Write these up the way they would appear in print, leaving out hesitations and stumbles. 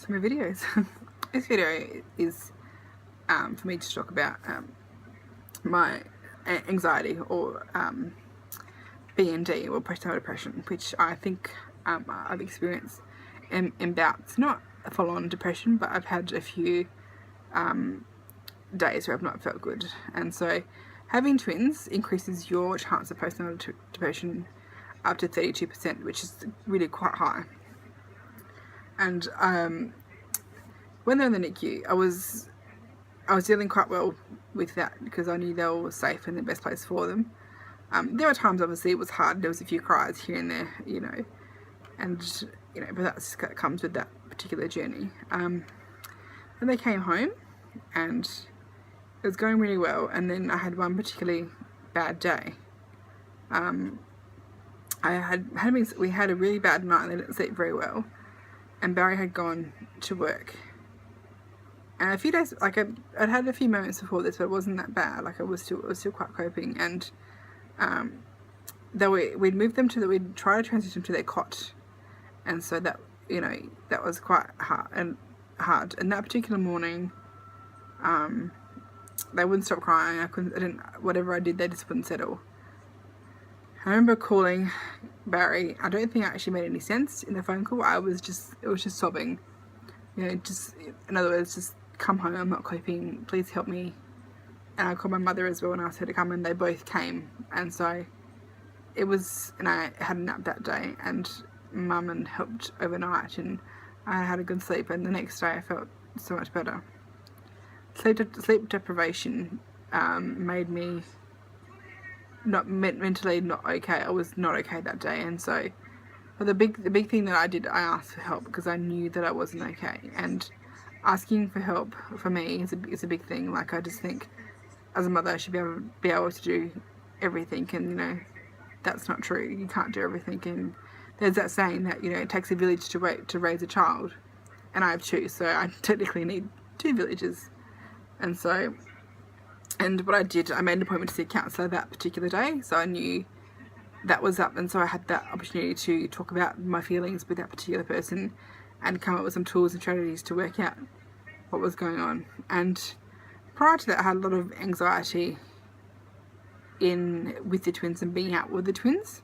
to my videos. This video is for me to talk about my anxiety or BMD or postnatal depression, which I think I've experienced in bouts, not a full-on depression, but I've had a few days where I've not felt good. And so having twins increases your chance of postnatal depression up to 32%, which is really quite high. And when they're in the NICU, I was dealing quite well with that because I knew they were safe and the best place for them. There were times, obviously, it was hard. There was a few cries here and there, but that comes with that particular journey. And they came home, and it was going really well. And then I had one particularly bad day. We had a really bad night, and they didn't sleep very well. And Barry had gone to work. And a few days, I'd had a few moments before this, but it wasn't that bad. I was still quite coping. And we'd moved them we'd try to transition them to their cot, and so that that was quite hard. And that particular morning, they wouldn't stop crying. Whatever I did, they just wouldn't settle. I remember calling Barry. I don't think I actually made any sense in the phone call. It was just sobbing. Just, in other words, just come home, I'm not coping, please help me. And I called my mother as well and asked her to come, and they both came. And so and I had a nap that day, and Mum and helped overnight, and I had a good sleep, and the next day I felt so much better. Sleep deprivation made me mentally not okay. I was not okay that day, and so the big thing that I did, I asked for help because I knew that I wasn't okay. And asking for help for me is a big thing. I just think as a mother I should be able to do everything, and that's not true. You can't do everything, and there's that saying that it takes a village to raise a child, and I have two, so I technically need 2 villages. And what I did, I made an appointment to see a counsellor that particular day, so I knew that was up, and so I had that opportunity to talk about my feelings with that particular person and come up with some tools and strategies to work out what was going on. And prior to that, I had a lot of anxiety with the twins and being out with the twins.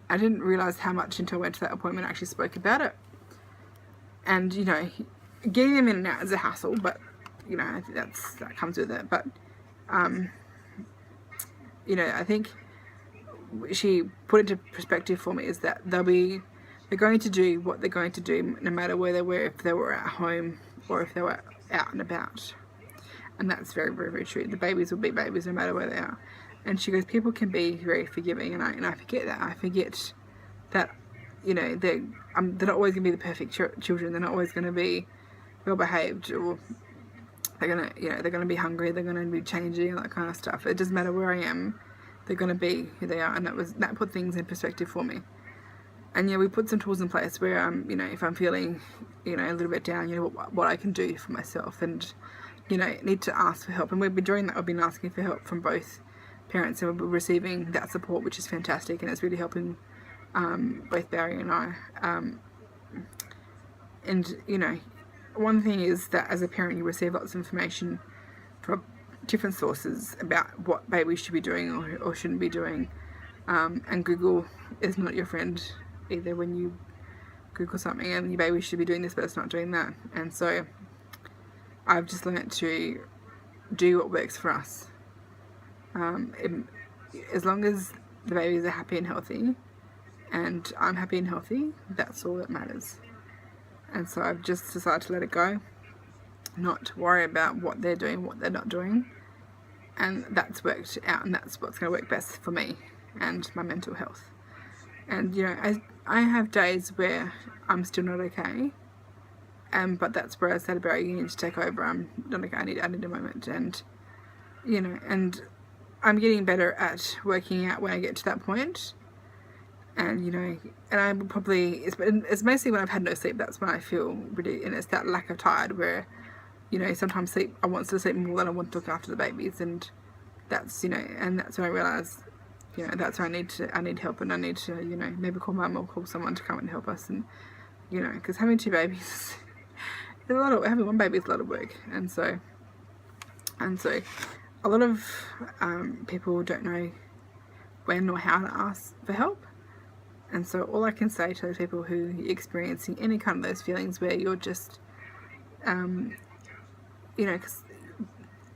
I didn't realise how much until I went to that appointment and actually spoke about it. And getting them in and out is a hassle, but I think that comes with it. But I think she put into perspective for me is that they're going to do what they're going to do no matter where they were, if they were at home or if they were out and about. And that's very, very, very true. The babies will be babies no matter where they are. And she goes, people can be very forgiving, and I forget that. I forget that they're not always going to be the perfect children. They're not always going to be well behaved, or they're gonna be hungry. They're gonna be changing and that kind of stuff. It doesn't matter where I am. They're going to be who they are, and that put things in perspective for me. And we put some tools in place where if I'm feeling a little bit down, what I can do for myself, and need to ask for help. And we've been doing that. We've been asking for help from both parents, and we're receiving that support, which is fantastic, and it's really helping both Barry and I. One thing is that as a parent, you receive lots of information from different sources about what babies should be doing or shouldn't be doing, and Google is not your friend either. When you Google something and your baby should be doing this but it's not doing that, and so I've just learnt to do what works for us. As long as the babies are happy and healthy and I'm happy and healthy, that's all that matters. And so I've just decided to let it go, not worry about what they're doing, what they're not doing, and that's worked out, and that's what's going to work best for me and my mental health. And I have days where I'm still not okay, but that's where I said, Barry, you need to take over. I'm not okay. I need a moment, and and I'm getting better at working out when I get to that point. And and I would probably, it's mostly when I've had no sleep. That's when I feel really, and it's that lack of tired where sometimes I want to sleep more than I want to look after the babies, and that's and that's when I realise that's where I need help, and I need to maybe call Mum or call someone to come and help us. And because having 2 babies having one baby is a lot of work, and so a lot of people don't know when or how to ask for help. And so all I can say to those people who are experiencing any kind of those feelings where you're just, because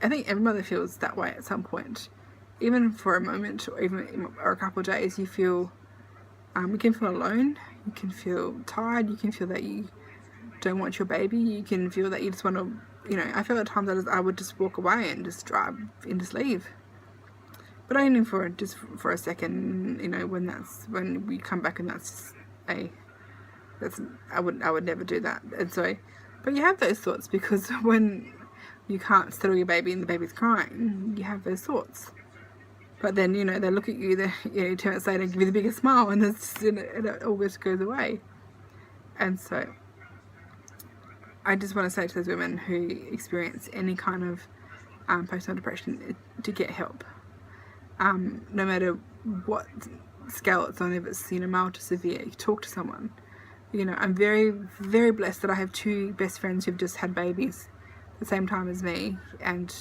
I think every mother feels that way at some point, even for a moment or a couple of days. You feel, you can feel alone, you can feel tired, you can feel that you don't want your baby, you can feel that you just want to, I feel at times that I would just walk away and just drive and just leave. But only for a second, when we come back, and I would never do that. And so, but you have those thoughts, because when you can't settle your baby and the baby's crying, you have those thoughts. But then, they look at you, 2 minutes later, give you the biggest smile, and it all just goes away. And so, I just want to say to those women who experience any kind of postnatal depression to get help. No matter what scale it's on, if it's mild to severe, you talk to someone. I'm very, very blessed that I have 2 best friends who've just had babies at the same time as me, and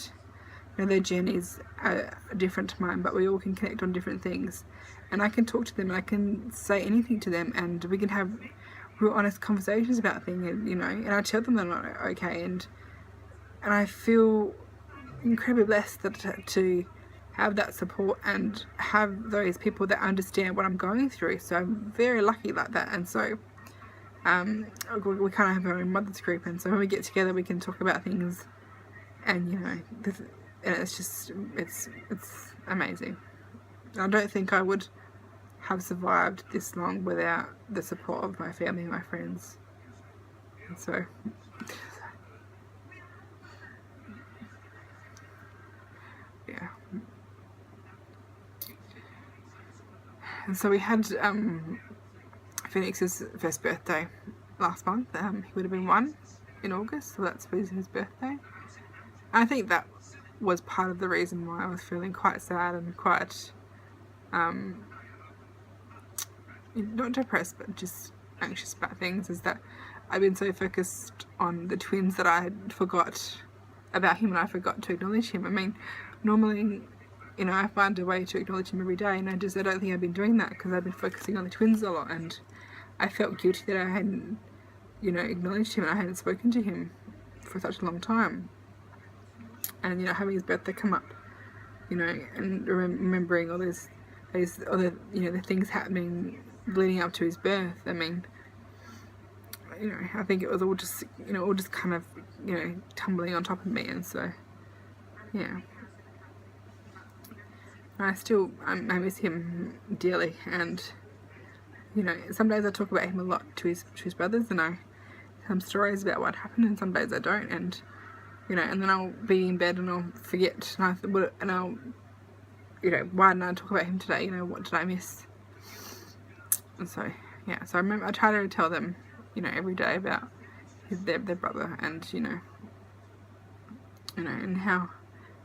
their journeys are different to mine, but we all can connect on different things, and I can talk to them, and I can say anything to them, and we can have real honest conversations about things, and I tell them they're not okay, and I feel incredibly blessed to have that support and have those people that understand what I'm going through. So I'm very lucky like that. And so we kind of have our own mother's group, and so when we get together we can talk about things, and and it's amazing. I don't think I would have survived this long without the support of my family and my friends. And so yeah. And so we had Phoenix's first birthday last month. He would have been 1 in August, so that's his birthday. I think that was part of the reason why I was feeling quite sad and quite not depressed, but just anxious about things, is that I've been so focused on the twins that I had forgot about him, and I forgot to acknowledge him. I mean, normally I find a way to acknowledge him every day, and I don't think I've been doing that because I've been focusing on the twins a lot, and I felt guilty that I hadn't, acknowledged him, and I hadn't spoken to him for such a long time. And, having his birthday come up, and remembering all those other, the things happening leading up to his birth. I mean, I think it was all just, all just kind of, tumbling on top of me, and so, yeah. I miss him dearly, and some days I talk about him a lot to his brothers, and I tell them stories about what happened, and some days I don't, and and then I'll be in bed and I'll forget, and I'll why didn't I talk about him today? What did I miss? And so yeah, so I try to tell them every day about their brother, and and how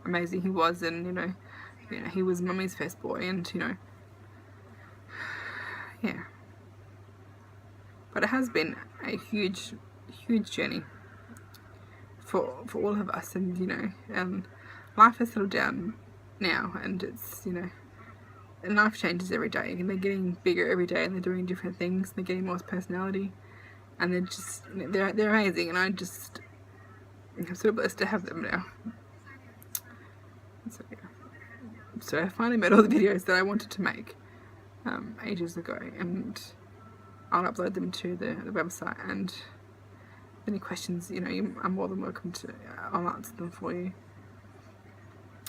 amazing he was, and he was Mummy's first boy, and yeah. But it has been a huge journey for all of us, and and life has settled down now, and it's and life changes every day, and they're getting bigger every day, and they're doing different things, and they're getting more personality, and they're amazing, and I'm so blessed to have them now. So yeah. So I finally made all the videos that I wanted to make ages ago, and I'll upload them to the website, and any questions, I'm more than welcome to, I'll answer them for you.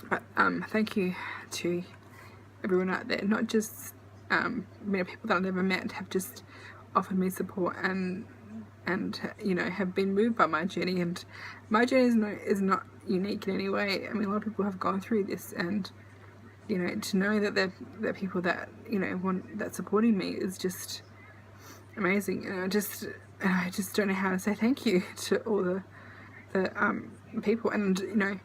But thank you to everyone out there, not just people that I've never met have just offered me support, and have been moved by my journey, and my journey is not unique in any way. I mean, a lot of people have gone through this, and to know that they're people that want that supporting me is just amazing, and I just don't know how to say thank you to all the people. And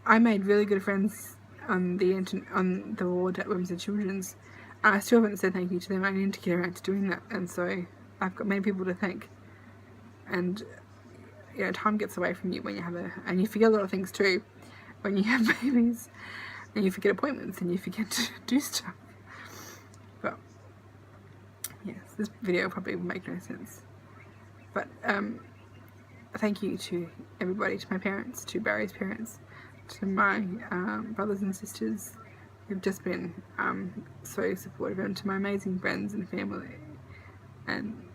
I made really good friends on the ward at Women's and Children's, and I still haven't said thank you to them. I need to get around to doing that, and so I've got many people to thank, and you know, time gets away from you when you have and you forget a lot of things too when you have babies, and you forget appointments and you forget to do stuff. But yes, this video probably will make no sense. But thank you to everybody, to my parents, to Barry's parents, to my brothers and sisters who've just been so supportive, and to my amazing friends and family. And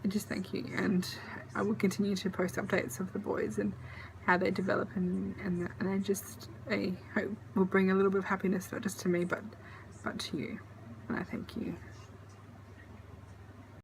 just thank you. And I will continue to post updates of the boys and how they develop, and I hope will bring a little bit of happiness, not just to me but to you. And I thank you.